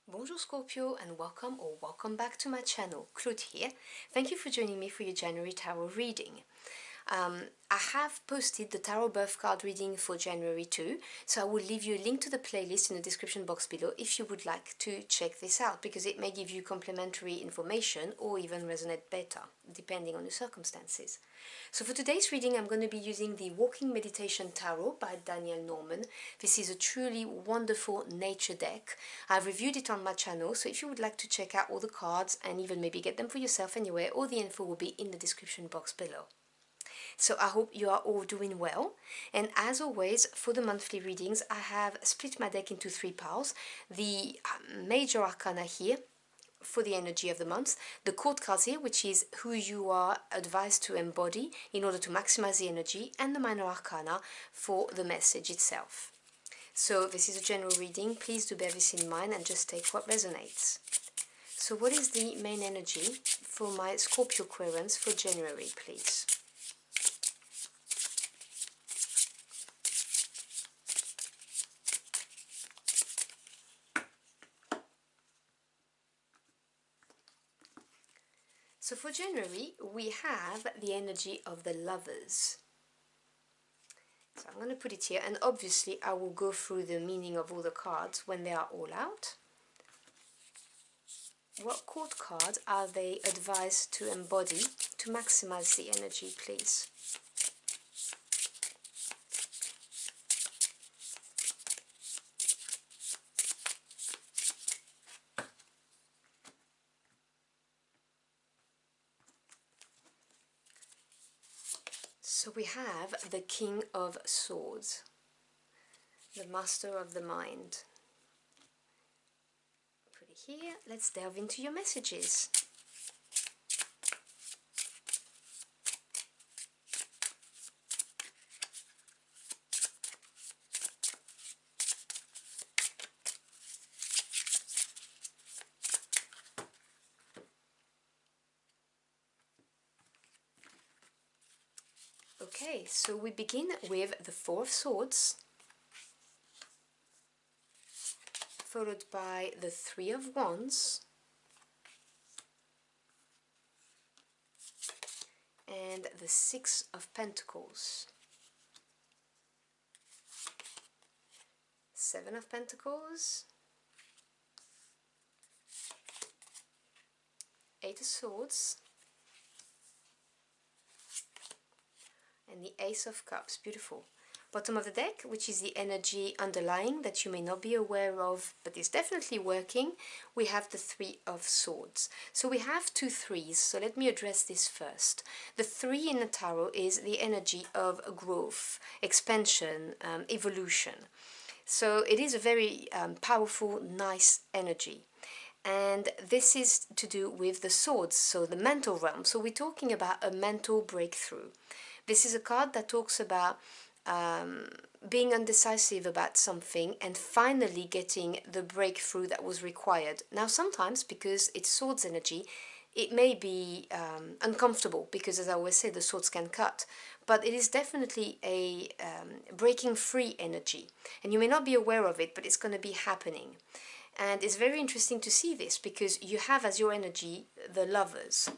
Bonjour Scorpio and welcome back to my channel. Claude here. Thank you for joining me for your January tarot reading. I have posted the tarot birth card reading for January too, so I will leave you a link to the playlist in the description box below if you would like to check this out, because it may give you complementary information or even resonate better, depending on your circumstances. So for today's reading, I'm going to be using the Walking Meditation Tarot by Dani'el. This is a truly wonderful nature deck. I've reviewed it on my channel, so if you would like to check out all the cards and even maybe get them for yourself anywhere, all the info will be in the description box below. So I hope you are all doing well, and as always for the monthly readings I have split my deck into three piles. The major arcana here for the energy of the month, the court cards here, which is who you are advised to embody in order to maximize the energy, and the minor arcana for the message itself. So this is a general reading, please do bear this in mind and just take what resonates. So what is the main energy for my Scorpio querents for January, please? So for January, we have the energy of the Lovers. So I'm going to put it here, and obviously I will go through the meaning of all the cards when they are all out. What court card are they advised to embody to maximize the energy, please? So we have the King of Swords, the Master of the Mind. Put it here. Let's delve into your messages. Okay, so we begin with the Four of Swords, followed by the Three of Wands, and the Six of Pentacles. Seven of Pentacles, Eight of Swords, and the Ace of Cups. Beautiful. Bottom of the deck, which is the energy underlying that you may not be aware of but is definitely working, we have the Three of Swords. So we have two threes, so let me address this first. The three in the tarot is the energy of growth, expansion, evolution. So it is a very powerful, nice energy. And this is to do with the swords, so the mental realm. So we're talking about a mental breakthrough. This is a card that talks about being undecisive about something and finally getting the breakthrough that was required. Now sometimes, because it's swords energy, it may be uncomfortable, because as I always say, the swords can cut, but it is definitely a breaking free energy, and you may not be aware of it, but it's going to be happening. And it's very interesting to see this, because you have as your energy the Lovers.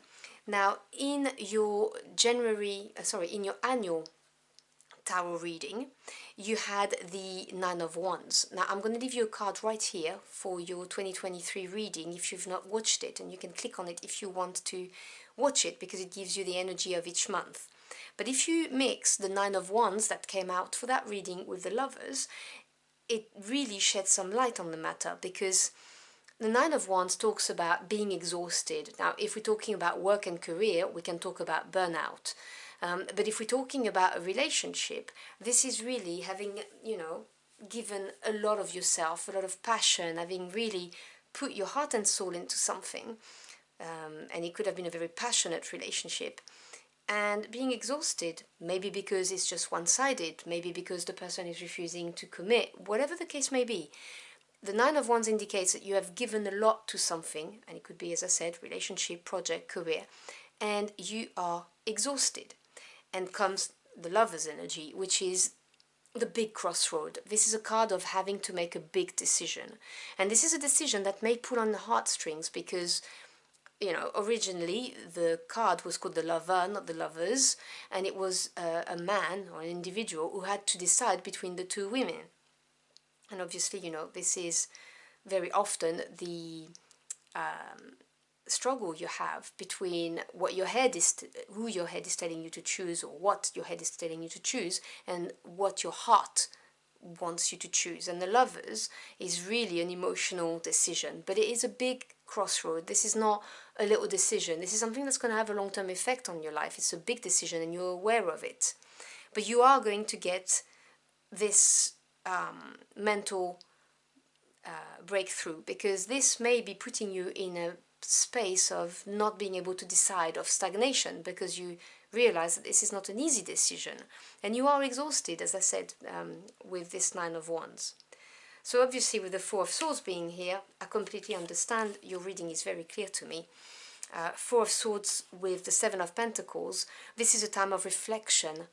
Now in your in your annual tarot reading, you had the Nine of Wands. Now I'm going to leave you a card right here for your 2023 reading if you've not watched it, and you can click on it if you want to watch it, because it gives you the energy of each month. But if you mix the Nine of Wands that came out for that reading with the Lovers, it really sheds some light on the matter, because the Nine of Wands talks about being exhausted. Now, if we're talking about work and career, we can talk about burnout. But if we're talking about a relationship, this is really having, given a lot of yourself, a lot of passion, having really put your heart and soul into something. And it could have been a very passionate relationship. And being exhausted, maybe because it's just one-sided, maybe because the person is refusing to commit, whatever the case may be. The Nine of Wands indicates that you have given a lot to something, and it could be, as I said, relationship, project, career, and you are exhausted. And comes the Lover's energy, which is the big crossroad. This is a card of having to make a big decision. And this is a decision that may pull on the heartstrings because, you know, originally the card was called the lover, not the lovers, and it was a man or an individual who had to decide between the two women. And obviously, you know, this is very often the struggle you have between what your head is, who your head is telling you to choose, or what your head is telling you to choose, and what your heart wants you to choose. And the lovers is really an emotional decision, but it is a big crossroad. This is not a little decision. This is something that's going to have a long-term effect on your life. It's a big decision and you're aware of it. But you are going to get this mental breakthrough, because this may be putting you in a space of not being able to decide, of stagnation, because you realize that this is not an easy decision and you are exhausted, as I said, with this Nine of Wands. So obviously with the Four of Swords being here, I completely understand. Your reading is very clear to me. Four of Swords with the Seven of Pentacles, this is a time of reflection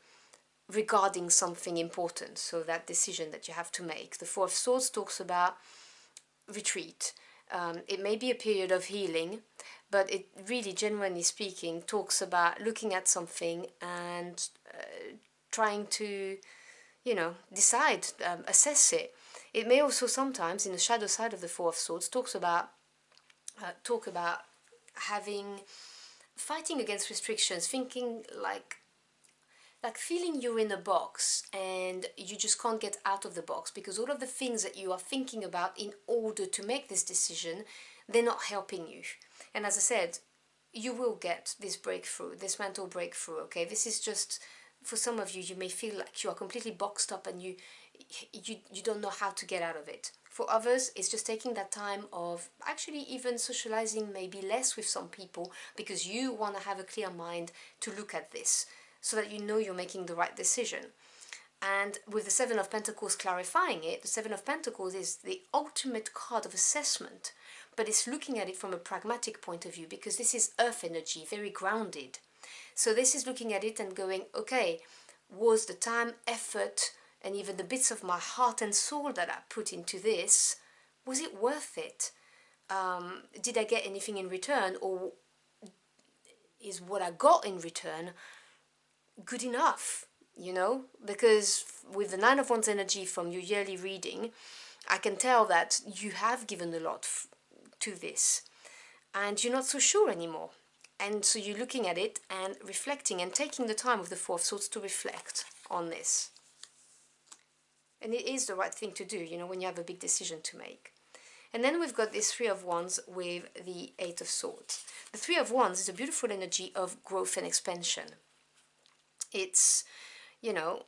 regarding something important, so that decision that you have to make. The Four of Swords talks about retreat. It may be a period of healing, but it really, genuinely speaking, talks about looking at something and trying to, you know, decide, assess it. It may also sometimes, in the shadow side of the Four of Swords, talk about fighting against restrictions, thinking like feeling you're in a box and you just can't get out of the box, because all of the things that you are thinking about in order to make this decision, they're not helping you. And as I said, you will get this breakthrough, this mental breakthrough, okay? This is just, for some of you, you may feel like you are completely boxed up and you don't know how to get out of it. For others, it's just taking that time of actually even socializing maybe less with some people, because you want to have a clear mind to look at this, so that you know you're making the right decision. And with the Seven of Pentacles clarifying it, the Seven of Pentacles is the ultimate card of assessment, but it's looking at it from a pragmatic point of view, because this is earth energy, very grounded. So this is looking at it and going, okay, was the time, effort, and even the bits of my heart and soul that I put into this, was it worth it? Did I get anything in return, or is what I got in return good enough, you know? Because with the Nine of Wands energy from your yearly reading, I can tell that you have given a lot to this and you're not so sure anymore. And so you're looking at it and reflecting and taking the time with the Four of Swords to reflect on this. And it is the right thing to do, you know, when you have a big decision to make. And then we've got this Three of Wands with the Eight of Swords. The Three of Wands is a beautiful energy of growth and expansion. It's, you know,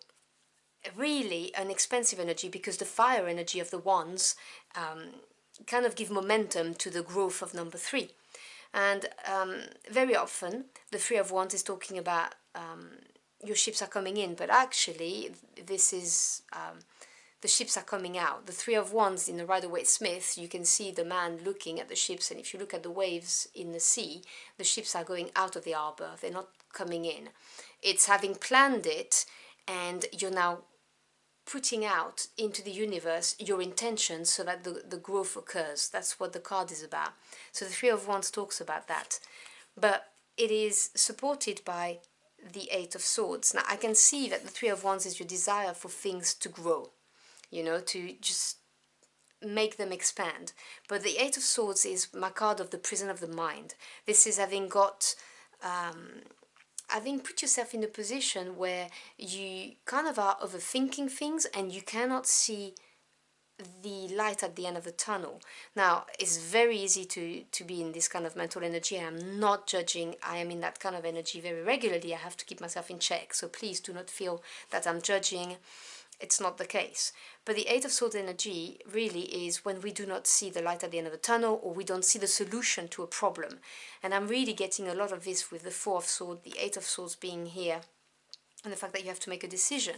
really an expensive energy, because the fire energy of the wands kind of give momentum to the growth of number three. And very often the Three of Wands is talking about your ships are coming in, but actually this is the ships are coming out. The Three of Wands in the Rider-Waite-Smith, you can see the man looking at the ships, and if you look at the waves in the sea, the ships are going out of the harbor, they're not coming in. It's having planned it, and you're now putting out into the universe your intentions so that the growth occurs. That's what the card is about. So the Three of Wands talks about that. But it is supported by the Eight of Swords. Now I can see that the Three of Wands is your desire for things to grow, you know, to just make them expand. But the Eight of Swords is my card of the prison of the mind. This is having got having put yourself in a position where you kind of are overthinking things and you cannot see the light at the end of the tunnel. Now, it's very easy to be in this kind of mental energy. I'm not judging. I am in that kind of energy very regularly. I have to keep myself in check. So please do not feel that I'm judging. It's not the case. But the Eight of Swords energy really is when we do not see the light at the end of the tunnel, or we don't see the solution to a problem. And I'm really getting a lot of this with the Four of Swords, the Eight of Swords being here, and the fact that you have to make a decision.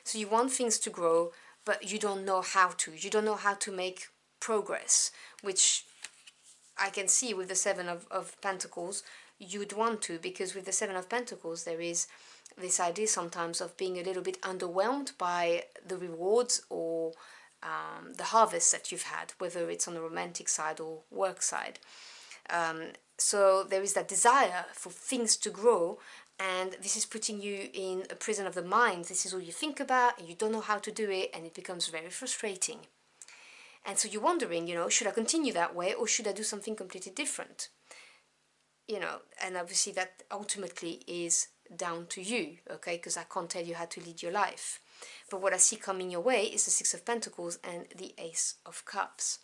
So you want things to grow, but you don't know how to. You don't know how to make progress, which I can see with the Seven of Pentacles. You'd want to, because with the Seven of Pentacles there is this idea sometimes of being a little bit underwhelmed by the rewards or the harvest that you've had, whether it's on the romantic side or work side. So there is that desire for things to grow, and this is putting you in a prison of the mind. This is all you think about, and you don't know how to do it, and it becomes very frustrating. And so you're wondering, should I continue that way, or should I do something completely different? And obviously that ultimately is down to you, okay, because I can't tell you how to lead your life. But what I see coming your way is the Six of Pentacles and the Ace of Cups.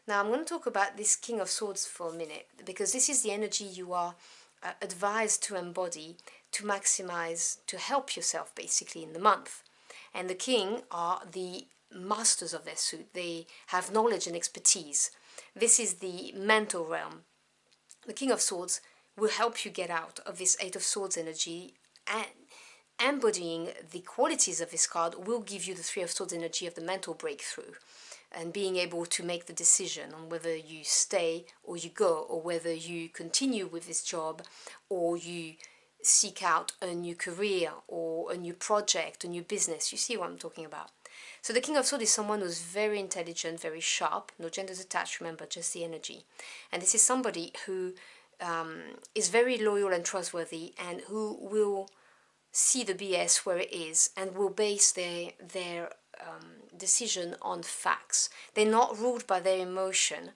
Now I'm going to talk about this King of Swords for a minute, because this is the energy you are advised to embody, to maximize, to help yourself basically in the month. And the King are the masters of their suit. They have knowledge and expertise. This is the mental realm. The King of Swords will help you get out of this Eight of Swords energy, and embodying the qualities of this card will give you the Three of Swords energy of the mental breakthrough and being able to make the decision on whether you stay or you go, or whether you continue with this job or you seek out a new career or a new project, a new business. You see what I'm talking about. So the King of Swords is someone who's very intelligent, very sharp, no genders attached, remember, just the energy. And this is somebody who is very loyal and trustworthy, and who will see the BS where it is and will base their decision on facts. They're not ruled by their emotion,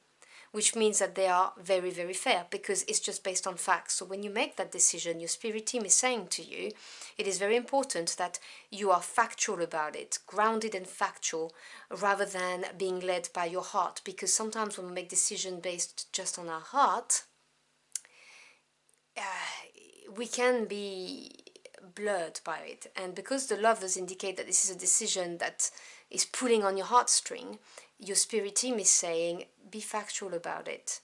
which means that they are very, very fair, because it's just based on facts. So when you make that decision, your spirit team is saying to you, it is very important that you are factual about it, grounded and factual, rather than being led by your heart. Because sometimes when we make decisions based just on our heart, we can be blurred by it. And because the Lovers indicate that this is a decision that is pulling on your heartstring, your spirit team is saying, be factual about it,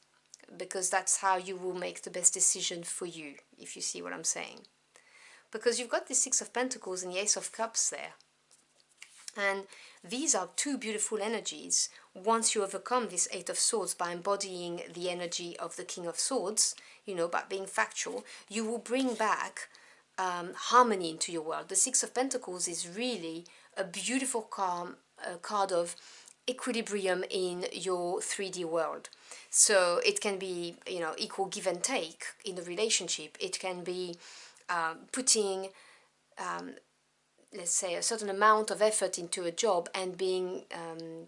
because that's how you will make the best decision for you, if you see what I'm saying. Because you've got the Six of Pentacles and the Ace of Cups there. And these are two beautiful energies. Once you overcome this Eight of Swords by embodying the energy of the King of Swords, by being factual, you will bring back harmony into your world. The Six of Pentacles is really a beautiful card of equilibrium in your 3D world. So it can be, equal give and take in a relationship. It can be putting, let's say, a certain amount of effort into a job and being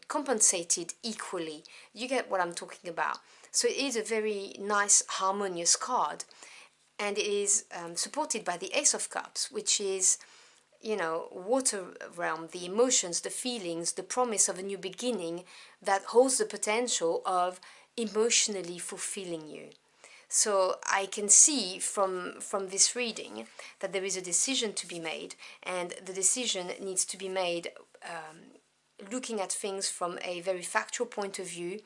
compensated equally. You get what I'm talking about. So it is a very nice, harmonious card. And it is supported by the Ace of Cups, which is, water realm, the emotions, the feelings, the promise of a new beginning that holds the potential of emotionally fulfilling you. So I can see from this reading that there is a decision to be made, and the decision needs to be made looking at things from a very factual point of view,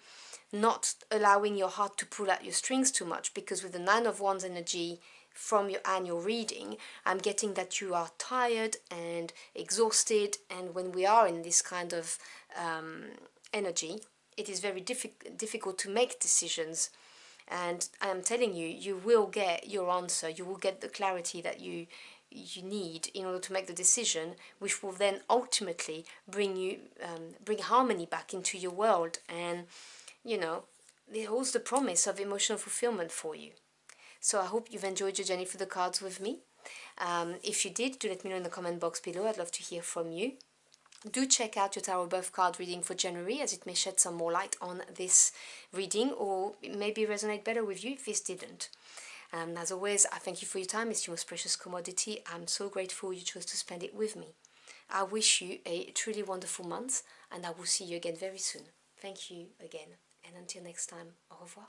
not allowing your heart to pull at your strings too much, because with the Nine of Wands energy from your annual reading, I'm getting that you are tired and exhausted, and when we are in this kind of energy, it is very difficult to make decisions. And I am telling you, you will get your answer, you will get the clarity that you need in order to make the decision, which will then ultimately bring harmony back into your world, and it holds the promise of emotional fulfillment for you. So I hope you've enjoyed your journey through the cards with me. If you did, do let me know in the comment box below. I'd love to hear from you. Do check out your Tarot Birth card reading for January, as it may shed some more light on this reading, or maybe resonate better with you if this didn't. As always, I thank you for your time. It's your most precious commodity. I'm so grateful you chose to spend it with me. I wish you a truly wonderful month, and I will see you again very soon. Thank you again, and until next time, au revoir.